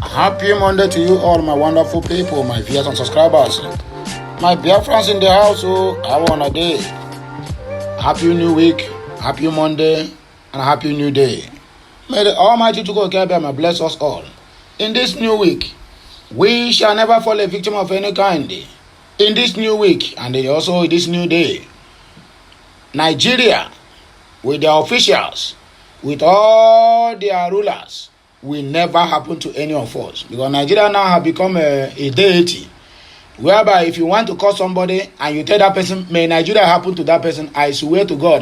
Happy Monday to you all, my wonderful people, my viewers and subscribers. My Biafrans in the house, I want a day. Happy new week, happy Monday, and happy new day. May the Almighty to God may bless us all. In this new week, we shall never fall a victim of any kind. In this new week, and also this new day, Nigeria, with their officials, with all their rulers, will never happen to any of us. Because Nigeria now have become a deity, whereby if you want to call somebody and you tell that person, may Nigeria happen to that person, I swear to God,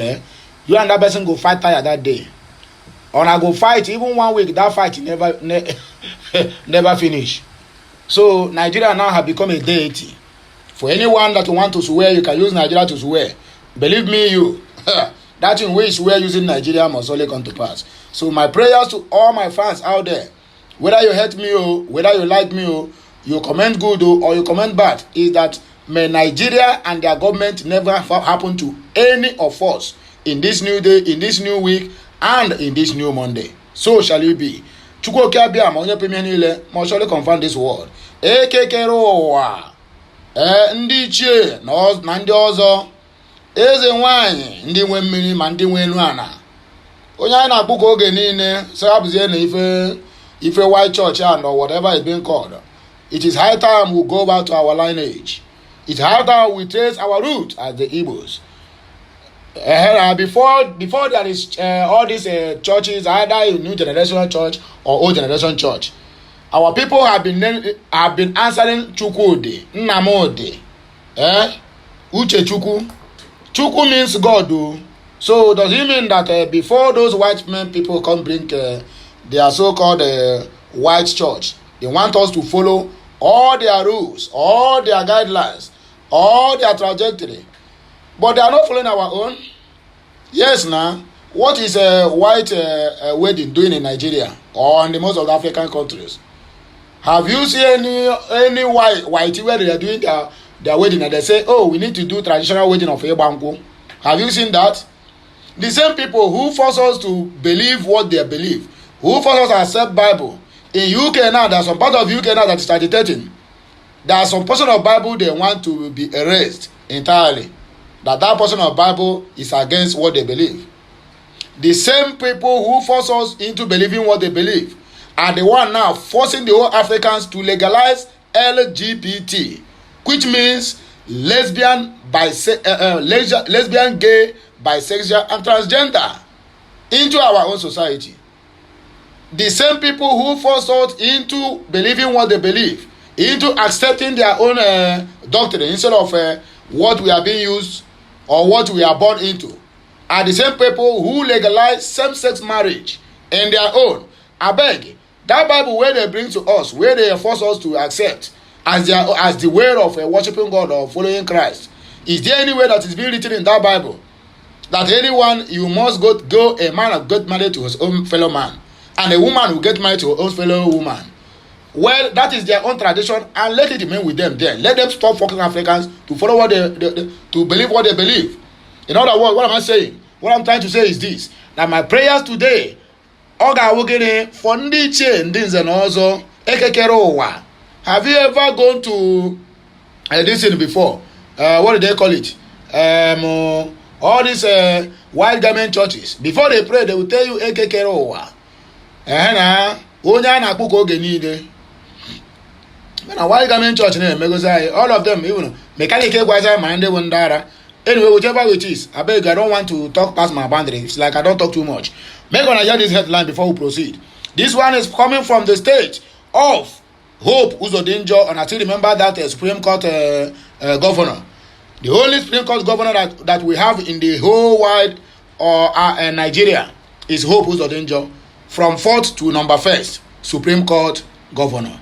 you and that person go fight tire that day. Or I go fight, even 1 week, that fight never finish. So Nigeria now have become a deity. For anyone that want to swear, you can use Nigeria to swear. Believe me, you. That thing we swear using Nigeria must only come to pass. So my prayers to all my fans out there, whether you hate me or whether you like me or you comment good or you comment bad, is that may Nigeria and their government never happen to any of us in this new day, in this new week, and in this new Monday. So shall it be. Chukwu Okeabia ma onye premier niile must surely confirm this word. Ekekere ụwa, ndị ichie na ndị ọzọ, eze nwanyị ndị nwe mmiri ma ndị nwe enu ana. Onye anyị na-akpụ ka oge niile so abụzie na ife white church and or whatever it's being called. It is high time we go back to our lineage. It's high time we trace our root as the Igbos. Before there is all these churches, either a new generation church or old generation church, our people have been answering Chukwudi, Nnamdi, Uche Chukwu. Chukwu means God. So does it mean that before those white men people come bring their so-called white church, they want us to follow all their rules, all their guidelines, all their trajectory, but they are not following our own? Yes, now. What is a white wedding doing in Nigeria or in the most of the African countries? Have you seen any white where they are doing their wedding and they say, oh, we need to do traditional wedding of Ebanku? Have you seen that? The same people who force us to believe what they believe, who force us to accept Bible. In UK now, there's some part of UK now that is agitating. There's some portion of Bible they want to be erased entirely. That portion of Bible is against what they believe. The same people who force us into believing what they believe are the one now forcing the whole Africans to legalize LGBT, which means lesbian, gay, bisexual, and transgender into our own society. The same people who force us into believing what they believe, into accepting their own doctrine instead of what we are being used or what we are born into, are the same people who legalize same-sex marriage in their own. I beg, that Bible where they bring to us, where they force us to accept as the way of worshiping God or following Christ, is there any way that is being written in that Bible that anyone, you must go a man will get married to his own fellow man, and a woman will get married to her own fellow woman? Well, that is their own tradition, and let it remain with them there. Let them stop fucking Africans to follow what to believe what they believe. In other words, what am I saying? What I'm trying to say is this: that my prayers today, Oga Wogene, for ndị ichie ndị nze na ọzọ, ekekere ụwa. Have you ever gone to this thing before? What do they call it? All these white garment churches. Before they pray, they will tell you ekekere ụwa. Onye a na-akpụ ka oge niile. Mana white garment church na-emegozi all of them, even mechanic gwaza ma ndị bụ ndị ara. Anyway, whichever it is, I beg, I don't want to talk past my boundaries. It's like I don't talk too much. Make gonna hear this headline before we proceed. This one is coming from the state of Hope Uzodinjo, and I still remember that Supreme Court governor. The only Supreme Court governor that we have in the whole wide Nigeria is Hope Uzodinjo, from 4th to number 1st Supreme Court governor.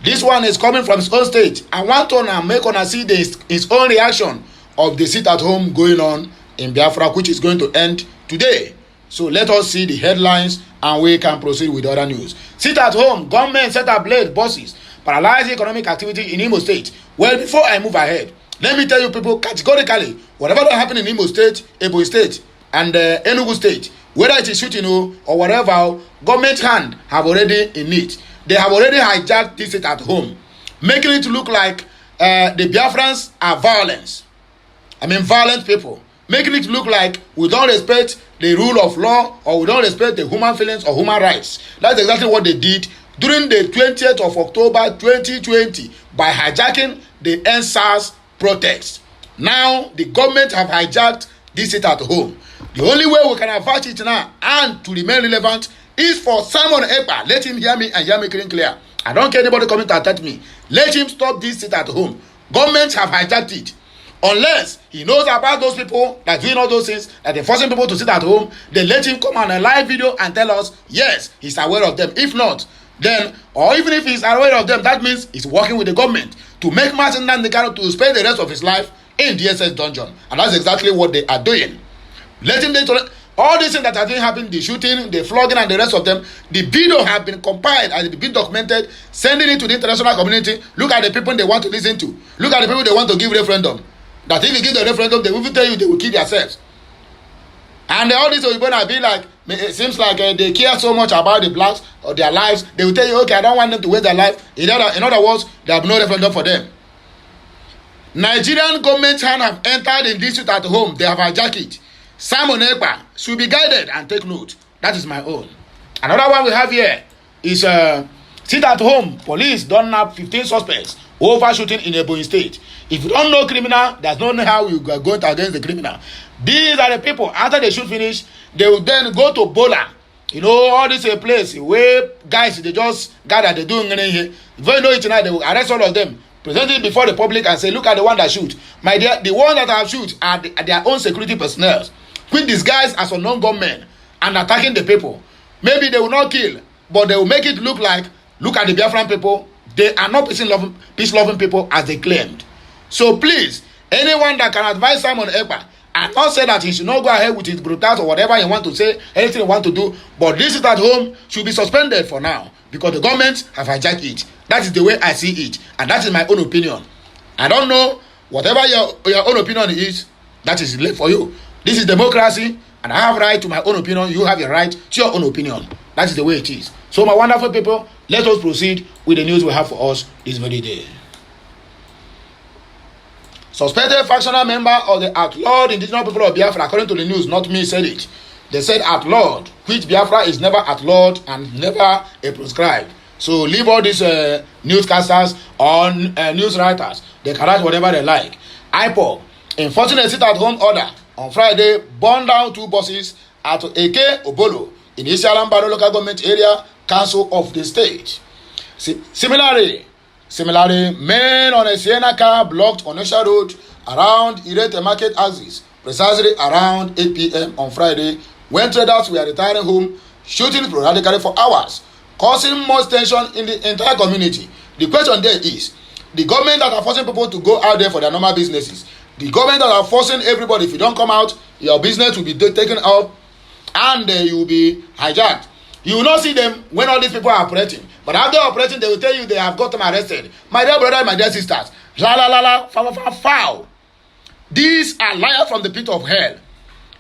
This one is coming from his own state. I want to make on see his own reaction of the sit at home going on in Biafra, which is going to end today. So let us see the headlines and we can proceed with other news. Sit at home, government set ablaze buses, paralyze economic activity in Imo State. Well, before I move ahead, let me tell you people categorically, whatever that happened in Imo State, Ebonyi State, and Enugu State, whether it is shooting or whatever, government hand have already in it. they have already hijacked this at home, making it look like the Biafrans are violent people, making it look like we don't respect the rule of law or we don't respect the human feelings or human rights. That's exactly what they did during the 20th of October 2020 by hijacking the NSAS protest. Now the government have hijacked this at home. The only way we can avert it now and to remain relevant is for Simon Ekpa. Let him hear me and hear me clear. I don't care anybody coming to attack me. Let him stop this sit at home. Government have hijacked it. Unless he knows about those people that doing all those things, that they're forcing people to sit at home, then let him come on a live video and tell us, yes, he's aware of them. If not, then, or even if he's aware of them, that means he's working with the government to make Martin Nandekano to spend the rest of his life in DSS dungeon. And that's exactly what they are doing. Let him all these things that have been happening, the shooting, the flogging, and the rest of them, the video have been compiled and been documented, sending it to the international community. Look at the people they want to listen to. Look at the people they want to give referendum. That if you give the referendum, they will tell you they will kill themselves. And all these people are being like, it seems like they care so much about the blacks or their lives. They will tell you, okay, I don't want them to waste their life. In other words, they have no referendum for them. Nigerian government have entered in this at home. They have hijacked it. Simon Ekpa should be guided and take note. That is my own. Another one we have here is sit at home. Police don't have 15 suspects over shooting in Ebonyi State. If you don't know criminal, there's no how you are going against the criminal. These are the people, after they shoot finish, they will then go to Bola. You know, all this a place where guys, they just gather, they doing anything here. If you know it tonight, they will arrest all of them, present it before the public and say, look at the one that shoot. My dear, the one that have shoot are their own security personnel, which disguised as unknown gunmen and attacking the people. Maybe they will not kill, but they will make it look like, look at the Biafran people, they are not peace-loving people as they claimed. So please, anyone that can advise Simon Ekpa, and not say that he should not go ahead with his brutality or whatever he want to say, anything he want to do, but this is at home should be suspended for now because the government have hijacked it. That is the way I see it, and that is my own opinion. I don't know, whatever your own opinion is, that is left for you. This is democracy, and I have right to my own opinion. You have your right to your own opinion. That is the way it is. So my wonderful people, let us proceed with the news we have for us this very day. Suspected factional member of the outlawed indigenous people of Biafra, according to the news, not me said it. They said outlawed, which Biafra is never outlawed and never a proscribed. So leave all these newscasters or news writers. They can write whatever they like. IPOB, enforcing a sit-at-home order on Friday, burned down 2 buses at Eke Obolo in Isialambaro local government area council of the state. Similarly, men on a Sienna car blocked Onisha Road around Irete Market axis, precisely around 8 p.m. on Friday, when traders were returning home, shooting sporadically for hours, causing much tension in the entire community. The question there is, the government that are forcing people to go out there for their normal businesses, the government that are forcing everybody, if you don't come out, your business will be taken up and you will be hijacked. You will not see them when all these people are operating. But after operating, they will tell you they have got them arrested. My dear brother, my dear sisters, foul. These are liars from the pit of hell.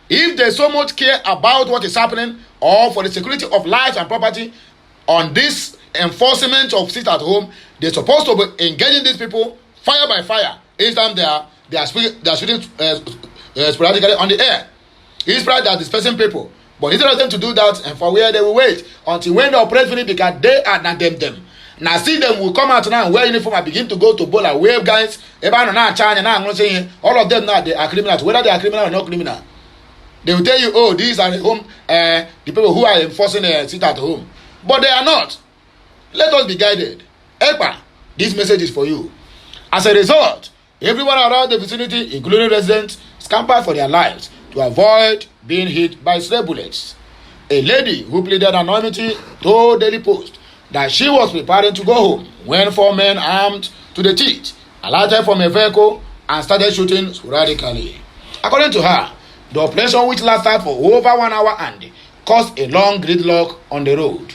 If they so much care about what is happening or for the security of life and property on this enforcement of sit at home, they're supposed to be engaging these people fire by fire. Each time they are shooting sporadically on the air. It's right that dispersing people. But instead of them to do that, and for where they will wait until when the operation finish, because they are not them. Now see them will come out now and wear uniform and begin to go to Bola, wave guys, all of them now they are criminals, whether they are criminal or not criminal. They will tell you, oh, these are the home, the people who are enforcing sit at home. But they are not. Let us be guided. Ekpa, this message is for you. As a result, everyone around the vicinity, including residents, scampered for their lives to avoid being hit by stray bullets. A lady who pleaded anonymity told Daily Post that she was preparing to go home when 4 men armed to the teeth alighted from a vehicle and started shooting sporadically. According to her, the operation, which lasted for over 1 hour and caused a long gridlock on the road.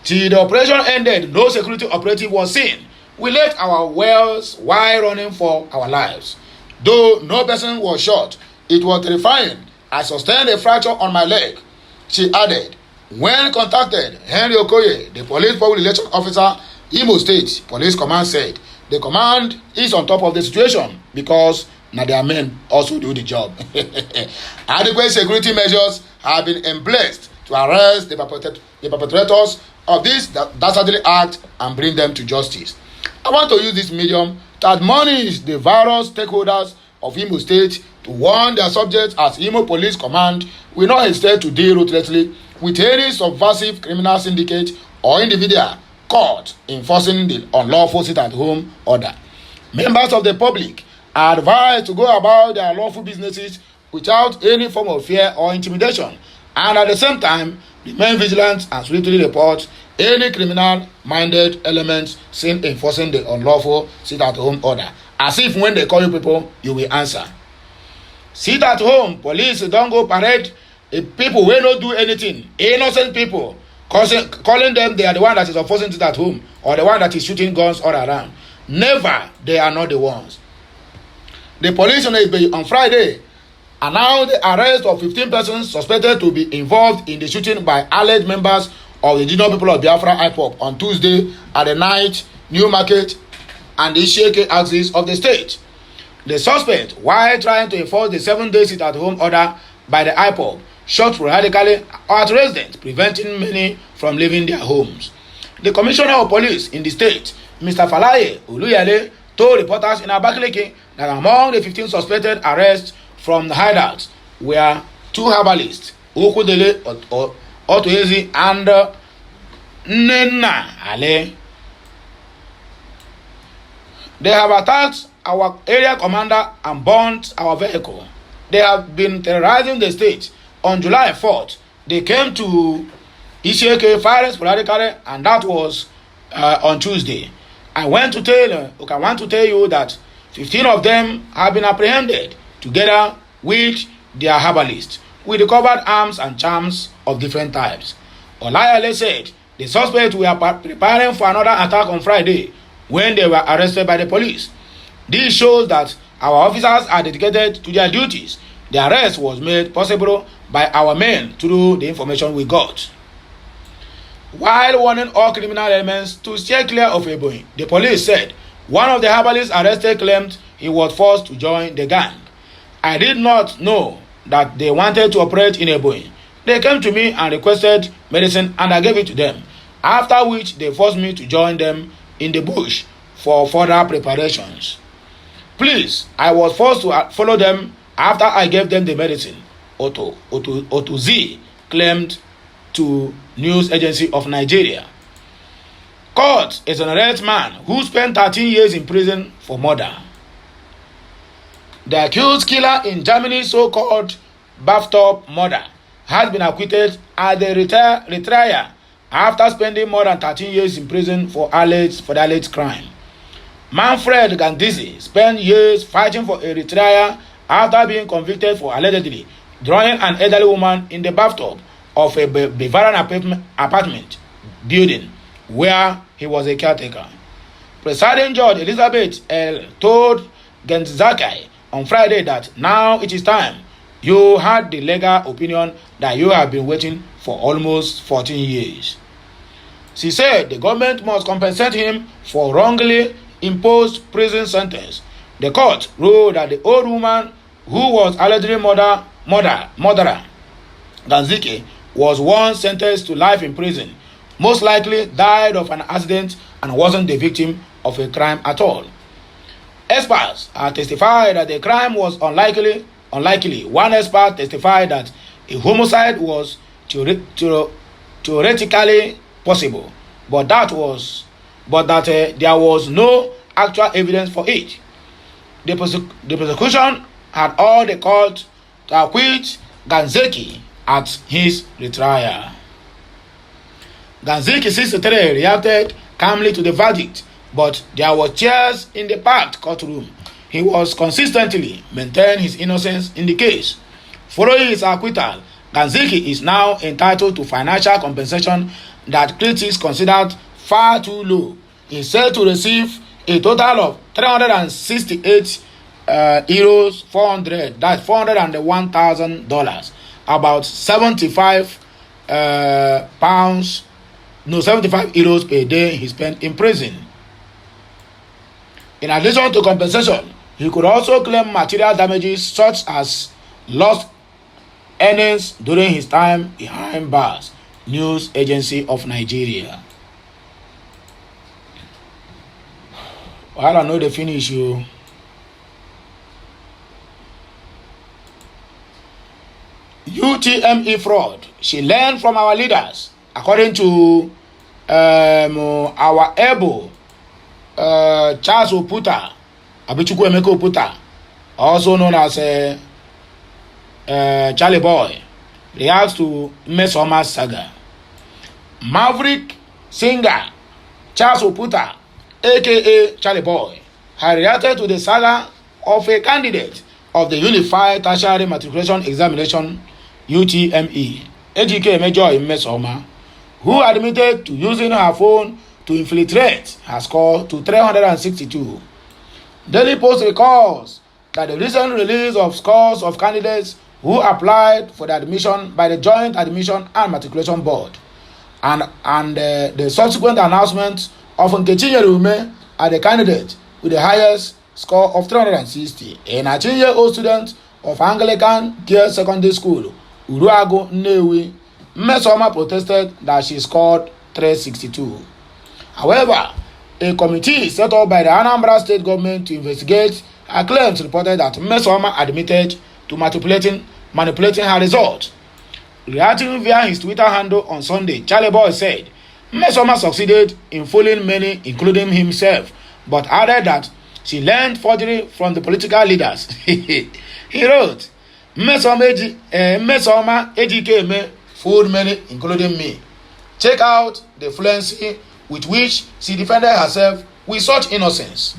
Till the operation ended, no security operative was seen. We left our wells while running for our lives. Though no person was shot, it was terrifying. I sustained a fracture on my leg. She added, When contacted, Henry Okoye, the police public relations officer, Imo State Police Command, said the command is on top of the situation because now their men also do the job. Adequate security measures have been embraced to arrest the perpetrators of this dastardly act and bring them to justice. I want to use this medium to admonish the various stakeholders of Imo State to warn their subjects as Imo Police Command will not hesitate to deal ruthlessly with any subversive criminal syndicate or individual caught enforcing the unlawful sit-at-home order. Members of the public are advised to go about their lawful businesses without any form of fear or intimidation, and at the same time remain vigilant and swiftly report any criminal-minded elements seen enforcing the unlawful sit-at-home order, as if when they call you people, you will answer. Sit-at-home, police don't go parade people wey no do anything, innocent people, calling them they are the one that is enforcing sit-at-home or the one that is shooting guns all around. Never, they are not the ones. The police on Friday announced the arrest of 15 persons suspected to be involved in the shooting by alleged members of the Indigenous People of Biafra IPOB on Tuesday at the night New Market and the Isheke axis of the state. The suspect, while trying to enforce the 7-day sit-at-home order by the IPOB, shot sporadically at residents, preventing many from leaving their homes. The Commissioner of Police in the state, Mr. Falaye Oluyale, told reporters in Abakaliki that among the 15 suspected arrests from the hideouts were 2 herbalists, Okudele Otoezi and Nena Ale. They have attacked our area commander and burnt our vehicle. They have been terrorizing the state. On July 4th, they came to Isheke firing sporadically, and that was on Tuesday. I want to tell you that 15 of them have been apprehended together with their herbalists. We recovered arms and charms of different types. Olayale said the suspects were preparing for another attack on Friday when they were arrested by the police. This shows that our officers are dedicated to their duties. The arrest was made possible by our men through the information we got. While warning all criminal elements to stay clear of Ebonyi, the police said one of the herbalists arrested claimed he was forced to join the gang. I did not know that they wanted to operate in Ebonyi. They came to me and requested medicine and I gave it to them, after which they forced me to join them in the bush for further preparations. Please, I was forced to follow them after I gave them the medicine, Otu Z claimed to News Agency of Nigeria. Court is an arrested man who spent 13 years in prison for murder. The accused killer in Germany's so-called bathtub murder has been acquitted at the retrial after spending more than 13 years in prison for the alleged crime. Manfred Gandizi spent years fighting for a retrial after being convicted for allegedly drawing an elderly woman in the bathtub of a Bavarian apartment building where he was a caretaker. Presiding Judge Elizabeth L. told Genzaki on Friday that now it is time. You had the legal opinion that you have been waiting for almost 14 years. She said the government must compensate him for wrongly imposed prison sentence. The court ruled that the old woman who was allegedly murderer Ganzike was once sentenced to life in prison, most likely died of an accident and wasn't the victim of a crime at all. Experts have testified that the crime was unlikely. One expert testified that a homicide was theoretically possible, but that there was no actual evidence for it. The prosecution had all the court to acquit Ganzeki at his retrial. Ganzeki 63 reacted calmly to the verdict, but there were tears in the packed courtroom. He was consistently maintained his innocence in the case. Following his acquittal, Ganzeki is now entitled to financial compensation that critics considered far too low. He is said to receive a total of 368 euros 400, that's $401,000, about $75 pounds, no, 75 euros per day he spent in prison. In addition to compensation, he could also claim material damages such as lost earnings during his time behind bars, News Agency of Nigeria. I don't know the finish you. UTME fraud. She learned from our leaders, according to our able Charles Oputa, Abichukwu Emeka Oputa, also known as Charlie Boy, reacts to Mmesoma's saga. Maverick singer Charles Oputa, aka Charlie Boy, had reacted to the saga of a candidate of the Unified Tertiary Matriculation Examination UTME, Ejike Joy Mmesoma, who admitted to using her phone to infiltrate her score to 362. Daily Post recalls that the recent release of scores of candidates who applied for the admission by the Joint Admission and Matriculation Board and the subsequent announcement of Nkechi Nyerume as the candidate with the highest score of 360, a 19-year-old student of Anglican Girls Secondary School, Uruago, Nnewi. Mmesoma protested that she scored 362. However, a committee set up by the Anambra State government to investigate her claims reported that Mmesoma admitted to manipulating her results. Reacting via his Twitter handle on Sunday, Charlie Boy said Mmesoma succeeded in fooling many, including himself, but added that she learned forgery from the political leaders. He wrote, Mmesoma Ejike fooled many, including me. Check out the fluency with which she defended herself with such innocence.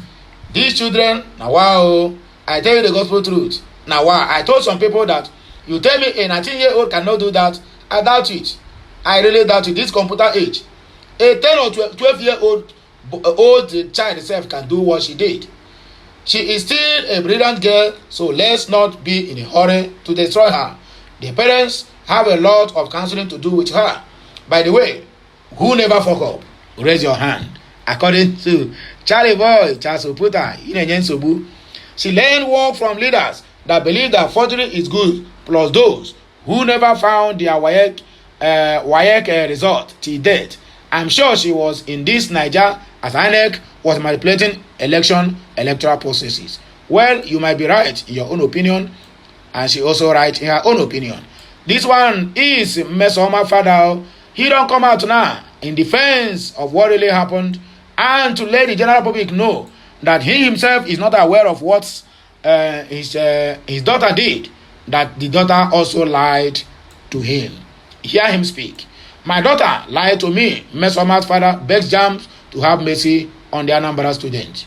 These children, now wow, I tell you the gospel truth. Now wow, I told some people that you tell me a 19-year-old cannot do that. I doubt it. I really doubt it. This computer age, a 10 or 12-year-old child itself can do what she did. She is still a brilliant girl, so let's not be in a hurry to destroy her. The parents have a lot of counseling to do with her. By the way, who never fuck up? Raise your hand. According to Charlie Boy, Charles Oputa, she learned work from leaders that believe that forgery is good, plus those who never found their WAEC result till date. I'm sure she was in this Niger as INEC was manipulating electoral processes. Well, you might be right in your own opinion, and she also right in her own opinion. This one is Mmesoma father. He don't come out now in defense of what really happened and to let the general public know that he himself is not aware of what his daughter did, that the daughter also lied to him. Hear him speak. My daughter lied to me. Mmesoma's father begs JAMB to have mercy on the Anambra student.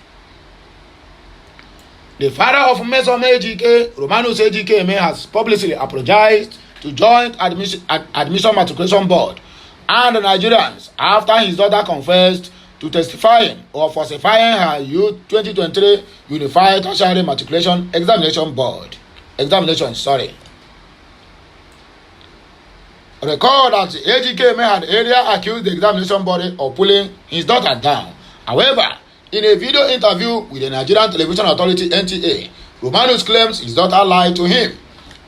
The father of Mmesoma Ejike, Romanus Ejike, has publicly apologized to Joint Admission Matriculation Board and the Nigerians after his daughter confessed to testifying or falsifying her 2023 Unified Tertiary Matriculation Examination. Recall that AGK had earlier accused the examination body of pulling his daughter down. However, in a video interview with the Nigerian Television Authority (NTA), Romanus claims his daughter lied to him.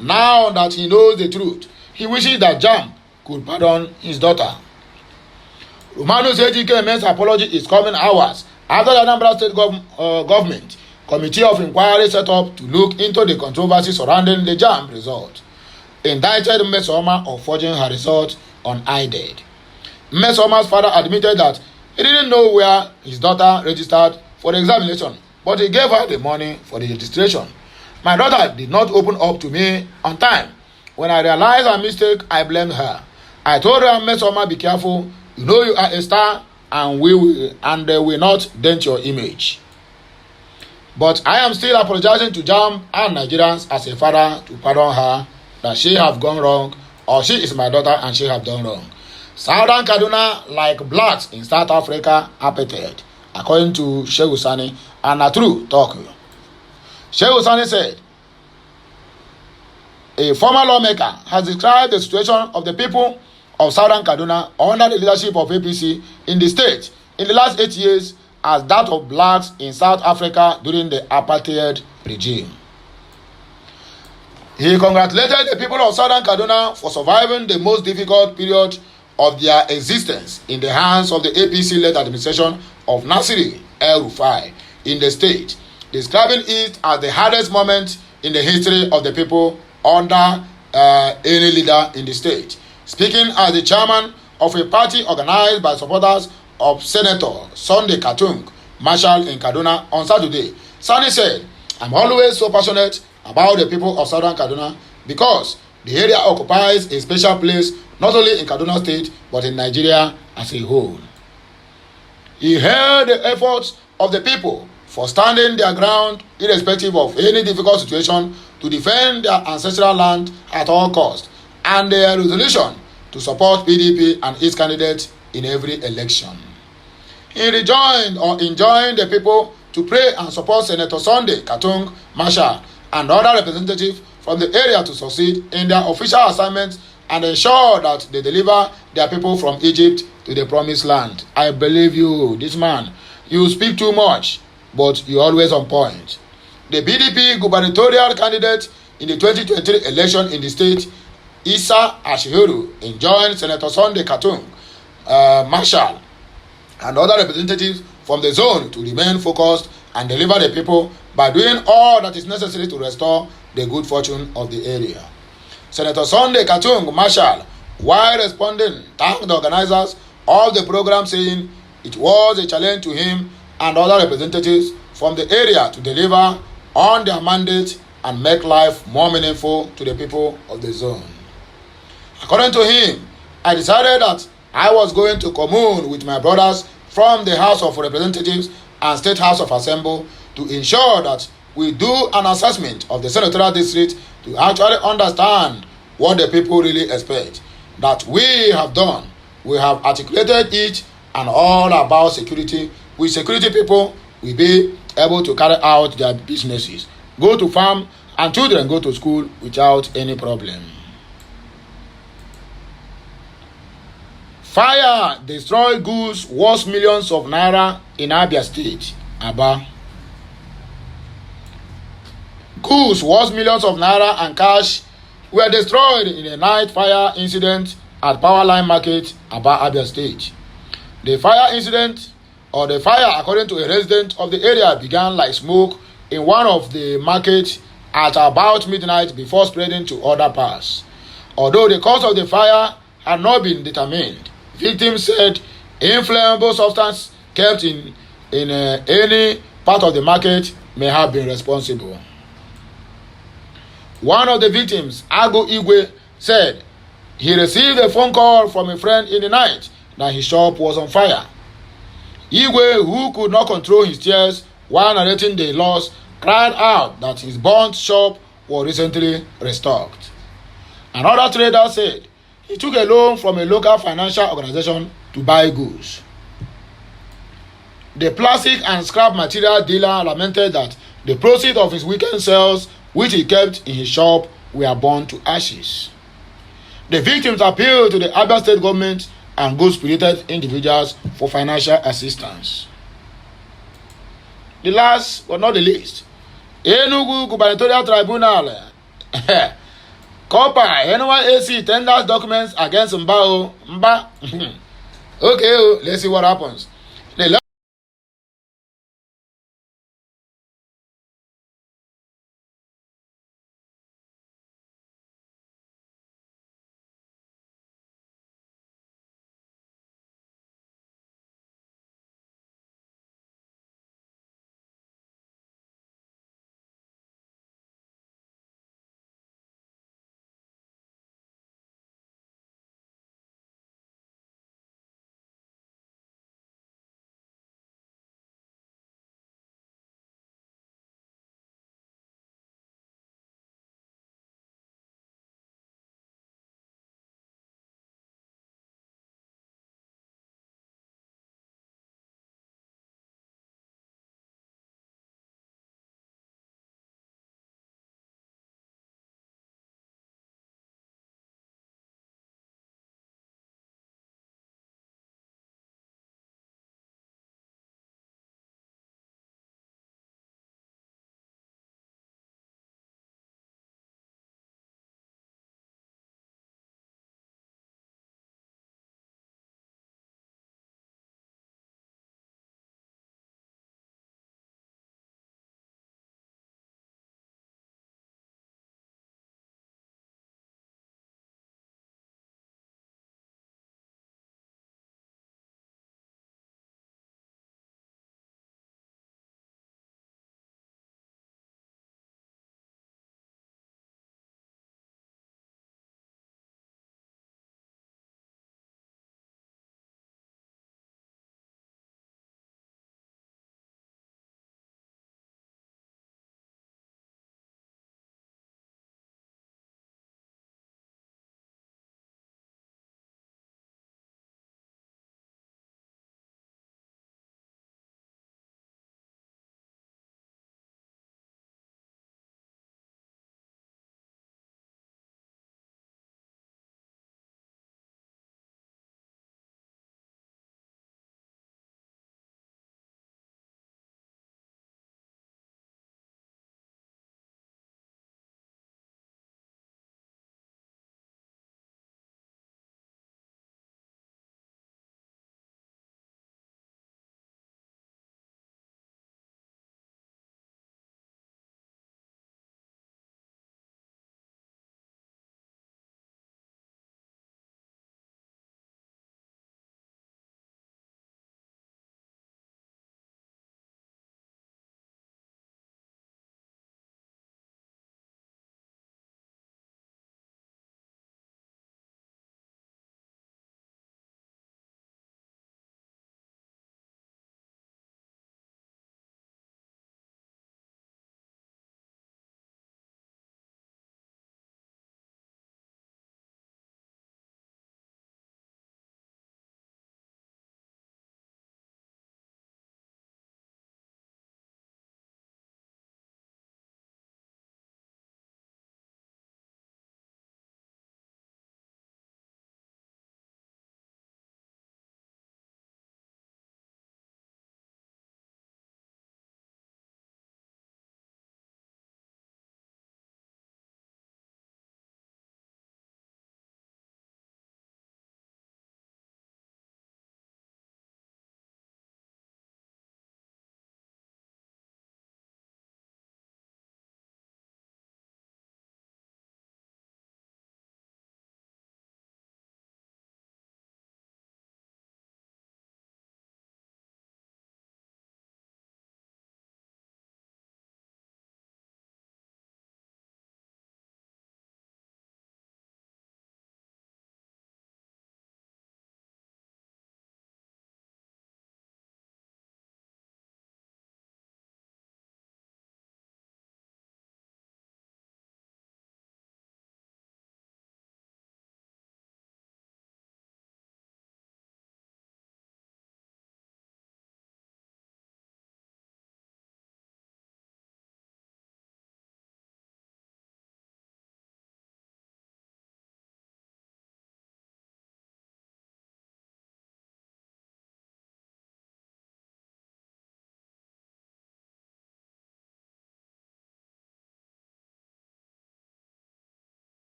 Now that he knows the truth, he wishes that JAMB could pardon his daughter. Romanus AGK's apology is coming hours after the Anambra State government committee of inquiry set up to look into the controversy surrounding the JAMB result. Indicted Mmesoma of forging her result on IDED. Mmesoma's father admitted that he didn't know where his daughter registered for the examination, but he gave her the money for the registration. My daughter did not open up to me on time. When I realized her mistake, I blamed her. I told her, Mmesoma, be careful. You know you are a star, and we will not dent your image. But I am still apologizing to JAMB and Nigerians as a father to pardon her that she have gone wrong, or she is my daughter and she have done wrong. Southern Kaduna, like blacks in South Africa, apartheid, according to Sheikh Usani, and a true talk. Sheikh Usani said, a former lawmaker has described the situation of the people of Southern Kaduna under the leadership of APC in the state in the last 8 years as that of blacks in South Africa during the apartheid regime. He congratulated the people of Southern Kaduna for surviving the most difficult period of their existence in the hands of the APC-led administration of Nasiri El-Rufai in the state, describing it as the hardest moment in the history of the people under any leader in the state. Speaking as the chairman of a party organized by supporters of Senator Sunday Katung Marshall in Kaduna on Saturday, Sani said, "I'm always so passionate about the people of Southern Kaduna because the area occupies a special place not only in Kaduna State but in Nigeria as a whole." He hailed the efforts of the people for standing their ground irrespective of any difficult situation to defend their ancestral land at all costs and their resolution to support PDP and its candidates in every election. He rejoined the people to pray and support Senator Sunday Katung Marshall and other representatives from the area to succeed in their official assignments and ensure that they deliver their people from Egypt to the promised land. I believe you, this man. You speak too much, but you're always on point. The PDP gubernatorial candidate in the 2023 election in the state, Isa Ashiru, enjoined Senator Sunday Katung Marshall and other representatives from the zone to remain focused and deliver the people by doing all that is necessary to restore the good fortune of the area. Senator Sunday Katung Marshall, while responding, thanked the organizers of the program, saying it was a challenge to him and other representatives from the area to deliver on their mandate and make life more meaningful to the people of the zone. According to him, I decided that I was going to commune with my brothers from the House of Representatives and State House of Assembly to ensure that we do an assessment of the senatorial district to actually understand what the people really expect. That we have done. We have articulated it and all about security. With security people, will be able to carry out their businesses, go to farm, and children go to school without any problem. Fire destroyed goods worth millions of naira in Abia State, Aba. Goods worth millions of naira and cash were destroyed in a night fire incident at Powerline Market, Aba, Abia State. The fire incident, or the fire, according to a resident of the area, began like smoke in one of the markets at about midnight before spreading to other parts. Although the cause of the fire had not been determined, victims said inflammable substance kept in any part of the market may have been responsible. One of the victims, Ago Igwe, said he received a phone call from a friend in the night that his shop was on fire. Igwe, who could not control his tears while narrating the loss, cried out that his burnt shop was recently restocked. Another trader said he took a loan from a local financial organization to buy goods. The plastic and scrap material dealer lamented that the proceeds of his weekend sales, which he kept in his shop, were burned to ashes. The victims appealed to the Abia State government and good-spirited individuals for financial assistance. The last but not the least, Enugu Gubernatorial Tribunal Kopa NYAC tenders documents against Mba. Okay, let's see what happens.